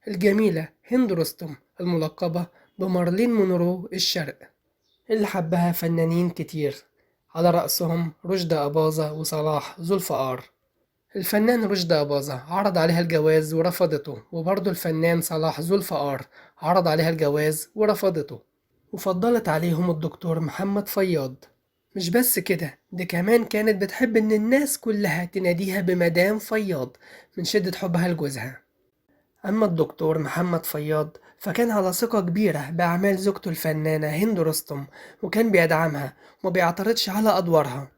الجميلة هند رستم الملقبة بمارلين مونرو الشرق، اللي حبها فنانين كتير على رأسهم رشدي أباظة وصلاح ذو الفقار. الفنان رشدي أباظة عرض عليها الجواز ورفضته، وبرضه الفنان صلاح ذو الفقار عرض عليها الجواز ورفضته، وفضلت عليهم الدكتور محمد فياض. مش بس كده، دي كمان كانت بتحب إن الناس كلها تناديها بمدام فياض من شدة حبها لجوزها. أما الدكتور محمد فياض فكان على ثقة كبيرة بأعمال زوجته الفنانة هند رستم، وكان بيدعمها وما بيعترضش على أدوارها.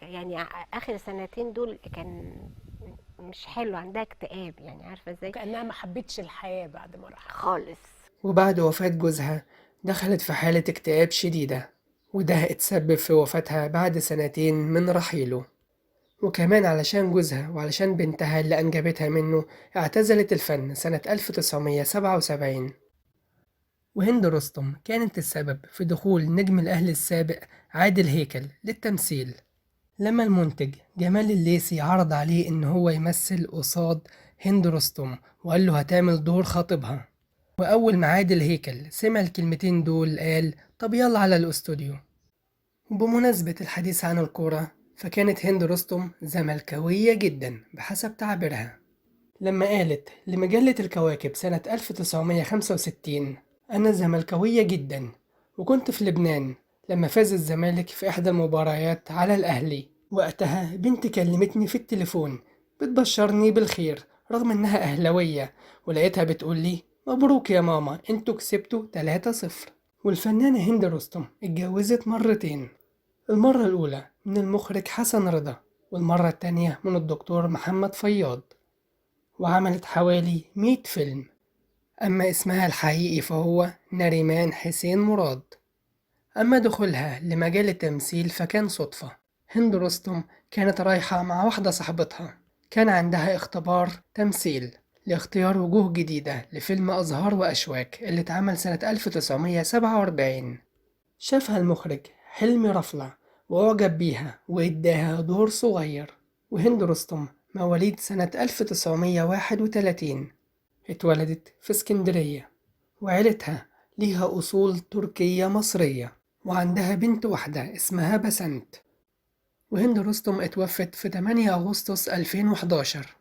يعني اخر سنتين دول كان مش حلو، عندها اكتئاب، يعني عارفه ازاي. وكأنها ما حبتش الحياة بعد ما راح. خالص. وبعد وفاة جوزها دخلت في حالة اكتئاب شديدة، وده اتسبب في وفاتها بعد سنتين من رحيله. وكمان علشان جوزها وعلشان بنتها اللي أنجبتها منه اعتزلت الفن سنة 1977. وهند رستم كانت السبب في دخول نجم الأهلي السابق عادل هيكل للتمثيل، لما المنتج جمال الليثي عرض عليه إن هو يمثل قصاد هند رستم وقال له هتعمل دور خطيبها. وأول ما عادل هيكل سمع الكلمتين دول قال طب يلا على الأستوديو. وبمناسبة الحديث عن الكورة، فكانت هند رستم زملكاوية جدا بحسب تعبيرها، لما قالت لمجلة الكواكب سنة 1965 أنا زملكاوية جدا، وكنت في لبنان لما فاز الزمالك في إحدى المباريات على الأهلي. وقتها بنتي كلمتني في التليفون بتبشرني بالخير رغم إنها أهلوية، ولقيتها بتقول لي مبروك يا ماما انتوا كسبتوا 3-0. والفنانة هند رستم اتجوزت مرتين، المرة الأولى من المخرج حسن رضا، والمرة التانية من الدكتور محمد فياض، وعملت حوالي 100 فيلم. أما اسمها الحقيقي فهو نريمان حسين مراد. أما دخولها لمجال التمثيل فكان صدفة. هند رستم كانت رايحة مع واحدة صاحبتها، كان عندها اختبار تمثيل لاختيار وجوه جديدة لفيلم أزهار وأشواك اللي اتعمل سنة 1947. شافها المخرج حلمي رفلة وأعجب بيها وإداها دور صغير. وهند رستم مواليد سنة 1931، اتولدت في اسكندرية، وعيلتها ليها أصول تركية مصرية، وعندها بنت واحدة اسمها بسنت. وهند رستم اتوفت في 8 أغسطس 2011.